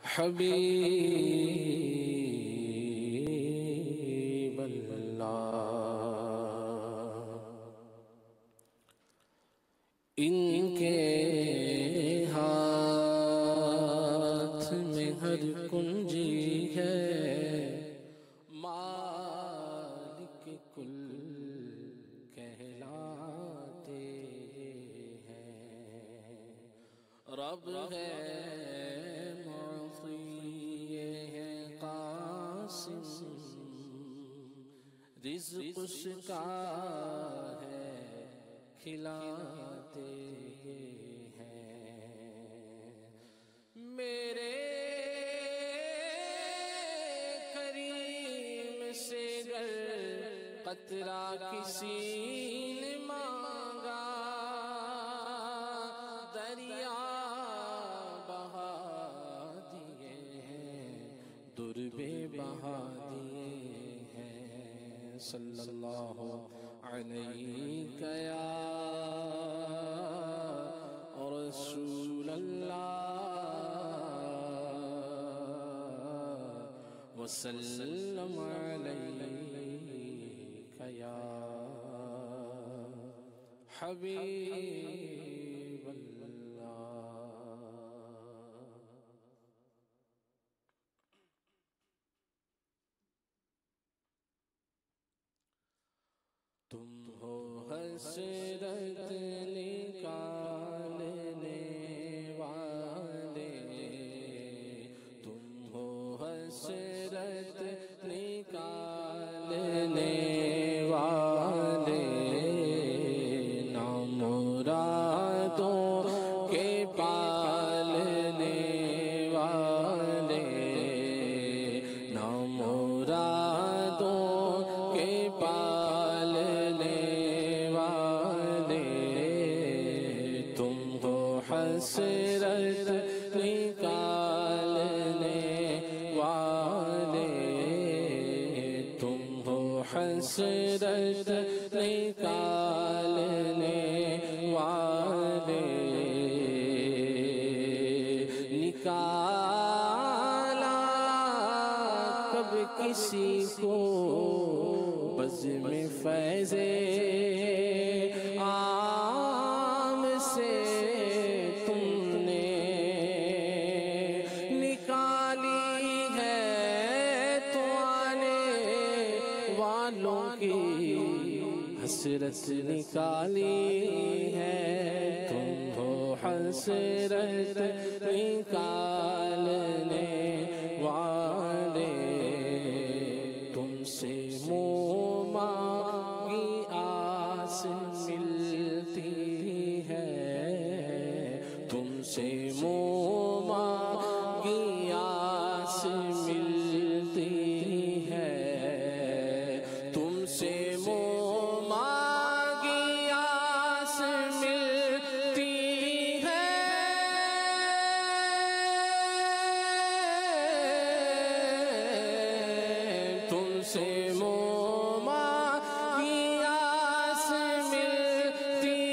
حبیب اللہ، ان کے ہاتھ میں ہر کنجی ہے، مالک کل کہلاتے ہیں، رب ہے رزق اس کا ہے کھلاتے ہیں، میرے کریم سے گر قطرہ کسی نے مانگا، دریا بہا دیے ہیں، دربے بہا دیے ہیں، صلی اللہ علیہ یا رسول اللہ، وسلم علیک یا حبیب اللہ۔ تم ہو حسرت نکالنے والے، تم ہو حسرت نکالنے والے، نامرادوں کے پالنے والے، نامرادوں کے پالنے والے، تم ہو حسرت نکالنے والے، تم ہو حسرت نکالنے والے، نکالا کب کسی کو بزم فیض عام سے تم نے، نکالی ہے تو آنے والوں کی حسرت نکالی ہے، تم ہو حسرت نکالنے والے، تم سے منہ مانگی آس ملتی ہے، تم سے منہ مانگی آس ملتی ہے، تم سے منہ مانگی آس ملتی ہے، تم سے منہ مانگی آس ملتی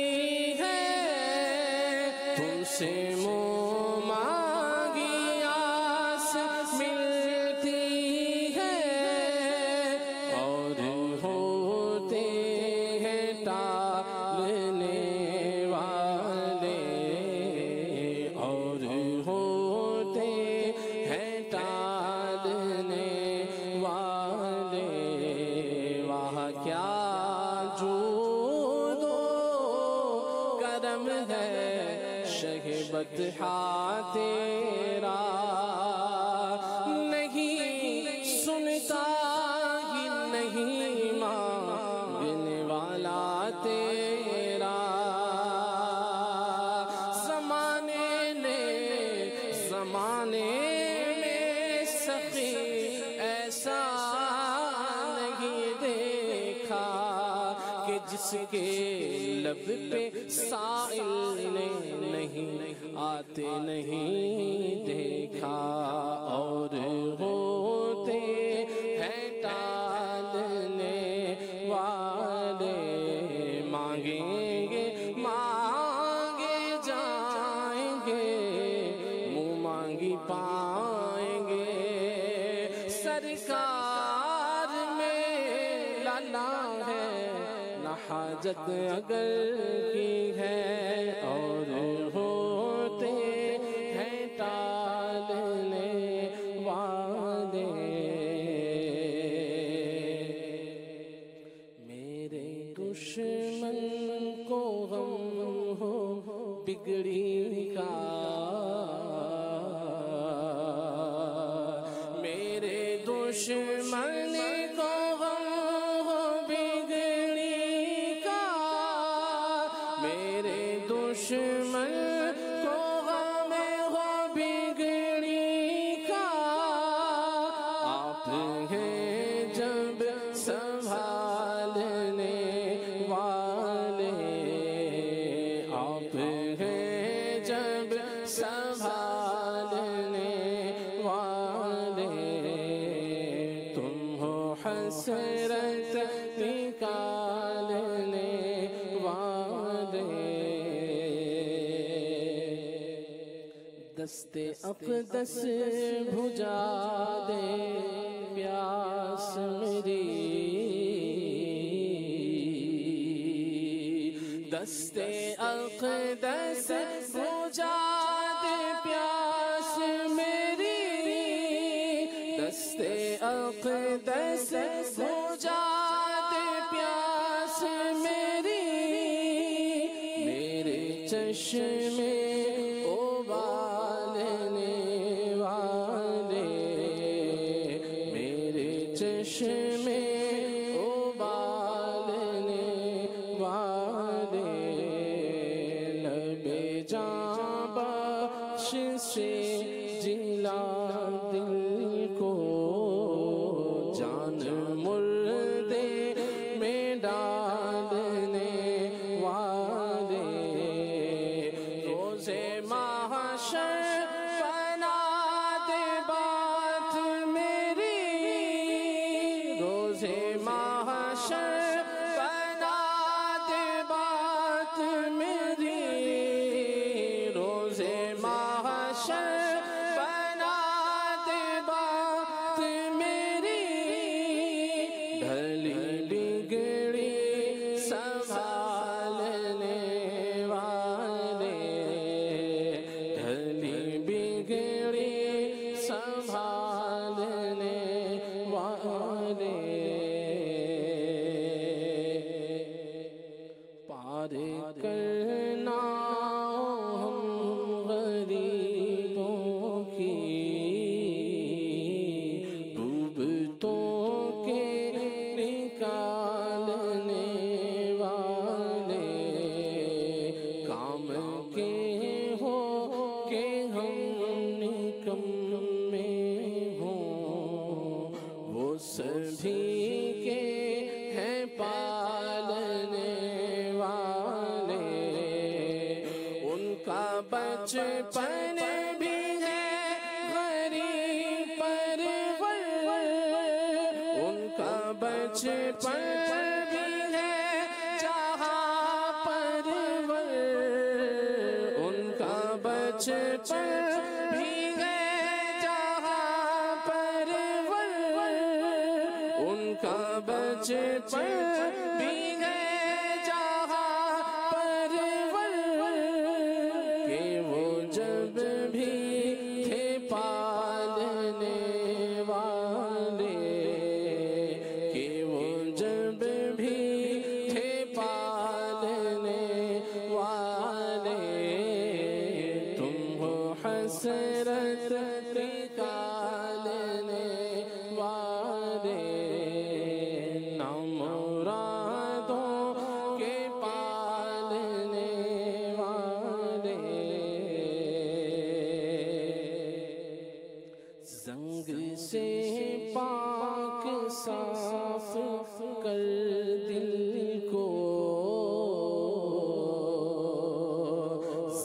ہے، تم سے منہ مانگی آس ملتی ہے، اور ہوتے ہیں ٹالنے والے، اور ہوتے ہیں ٹالنے والے، وہاں کیا جود و کرم ہے شہ بطحا تیرا، نہیں سنتا ہی نہیں مانگنے والا تیرا، زمانے میں سخی ایسا نہیں دیکھا کہ جس کے لب پہ سائل نے نہیں آتے نہیں دیکھا، اور ہوتے ہیں ٹالنے والے، مانگیں گے مانگے جائیں گے، منہ مانگی پائیں سرکار میں لانا ہے، نہ حاجت اگر کی ہے اور ہوتے ہیں ٹالنے والے، میرے دشمن کو غم ہو بگڑی کا، میرے دشمن کو غم ہو بگڑی کا، میرے دشمن کو غم ہو بگڑی کا، آپ ہیں جب سنبھالنے والے، آپ ہیں جب سنبھالنے والے، تم ہو حسرت نکالنے والے، دست اقدس بجھا دے پیاس میری، دست اقدس بجھا دے پیاس میری، دست اقدس بجھا دے پیاس میری، میرے چشمے ابالنے والے، میرے چشمے ابالنے والے، لب جاں بخش سے جلا دل کو، جان مردے میں ڈالنے والے، روز محشر بنا دے بات میری، روز محشر بنا دے بات میری، روز محشر بنا دے بات میری، ڈھلی بگڑی سنبھالنے والے، ڈھلی بگڑی سنبھالنے والے، پار کرنا ہم غریبوں کی ڈوبتوں کے نکالنے والے، کام کے ہو کہ ہم نکمے ہوں، وہ سبھی کے ہیں پالنے والے، ان کا بچپن بھی ہے غریب پرور، ان کا بچپن بھی ہے جہاں پرور، ان کا بچپن بھی ہے جہاں پرور، ان کا بچپن بھی ہے جہاں پرور، کہ وہ جب بھی تھے پالنے والے، کہ وہ جب بھی تھے پالنے والے، تم ہو حسرت نکالنے والے، نہ مرادوں کے پالنے والے، زنگ سے پاک صاف کر دل کو،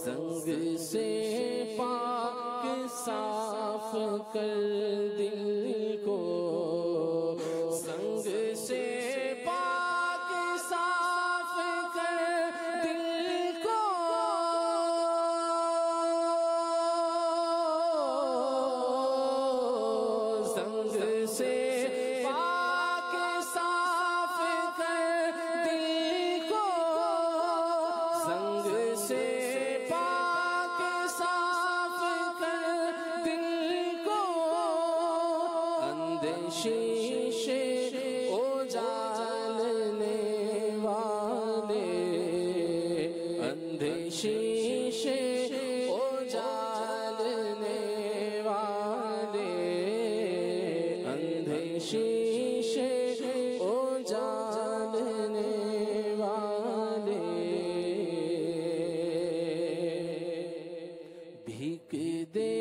زنگ سے پاک صاف کر دل کو، زنگ سے پاک صاف کر دل کو، زنگ سے اندھے شیشے اجالنے والے، اندھے شیشے اجالنے والے، اندھے شیشے اجالنے والے، بھیک دے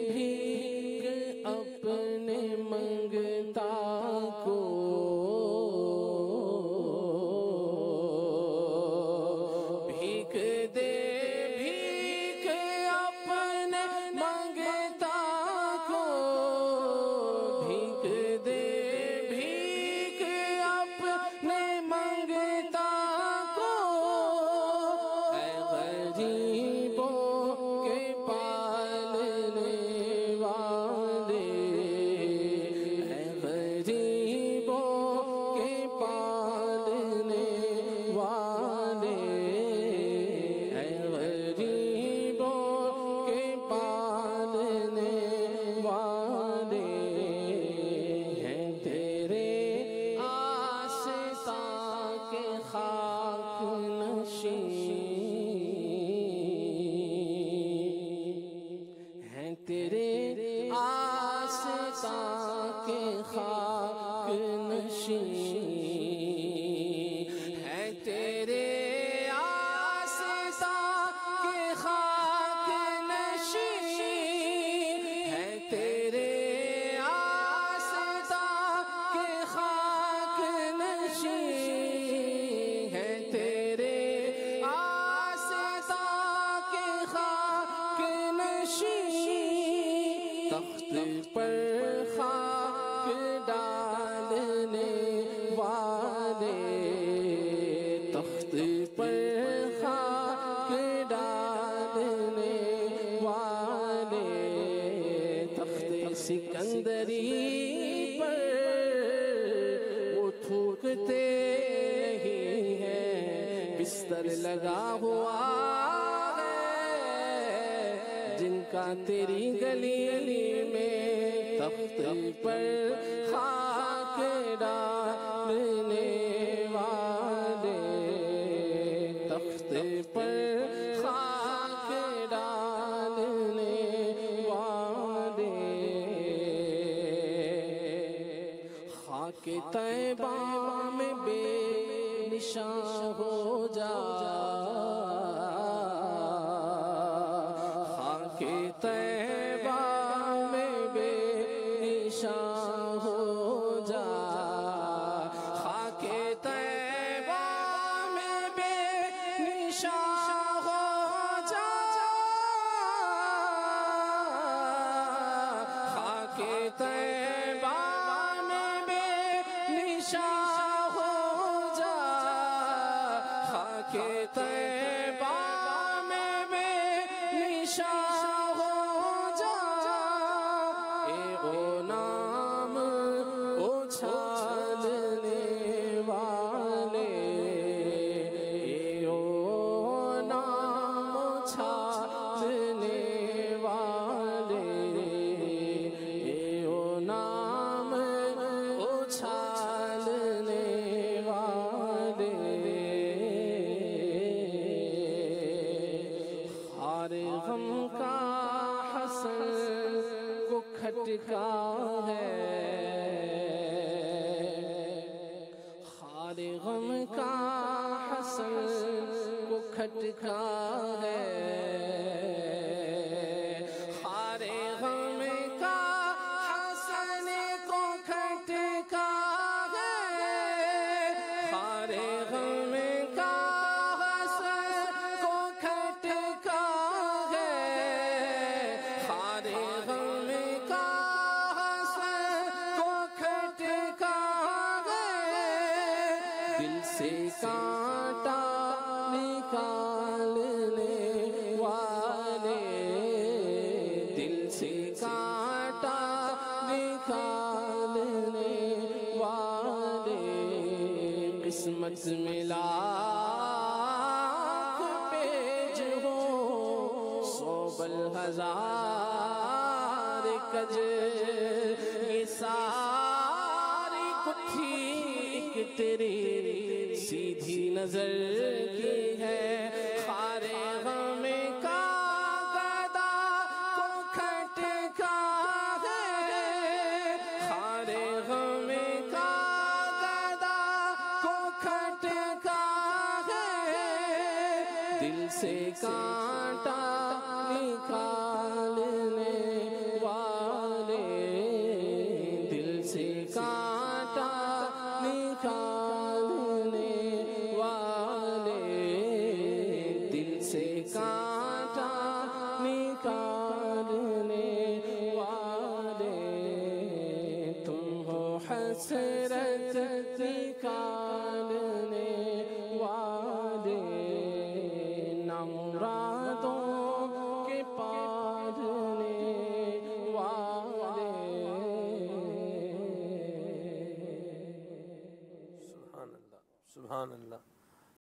بھیک اپنے منگتا کو، بھیک دے بھیک اپنے منگتا کو، بھیک دے بھیک اپنے منگتا کو، اے غریبوں کے پالنے والے، اے غریبوں کے پالنے والے، اے غریبوں کے پالنے والے، ہیں تیرے آستان کے خاک نشین، ہیں تیرے آستان کے خاک نشین، ہیں تیرے آستان کے خاک نشین، ہیں تیرے آستان کے خاک نشین، ہیں تیرے آستان کے خاک نشین، تخت پر خاک ڈالنے والے، تخت پر خاک ڈالنے والے، تخت سکندری پر وہ تھوکتے نہیں ہیں، بستر لگا ہوا ہے جن کا تیری گلی میں، تخت پر خاک ڈالنے والے، تخت پر خاک ڈالنے والے، خاک طیبہ میں بے نشان ہو جا، خاک طیبہ میں بے نشان ہو جا، خاک طیبہ میں بے نشان ہو جا، خاک طیبہ میں بے نشان ہو جا، خاک طیبہ میں بے نشان ہو جا، اے غلام اچھالنے والے، اے غلام اچھالنے والے، اے غلام اچھالنے والے، ہر غم کا حسن کو کھٹکا ہے، ہر غم کا حسن کو کھٹکا ہے، ہر غم کا حسن کو کھٹکا ہے، ہر غم کا حسن کو کھٹکا ہے، ہر غم کا حسن کو کھٹکا ہے، دل سے کانٹا نکالنے والے، دل سے کانٹا نکالنے والے، قسمت میں لاکھ پیج ہو، 100 بل 1000 کج، یہ سارے تیری سیدھی نظر کی ہے خار غم کا گدا کو کھٹکا ہے خار غم کا گدا کو کھٹکا ہے دل سے کانٹا نکالنے والے دل سے کانٹا نکالنے والے دل سے کانٹا نکالنے والے تم ہو حسرت نکالنے والے نہ مرادوں کے پالنے والے سبحان اللہ سبحان اللہ.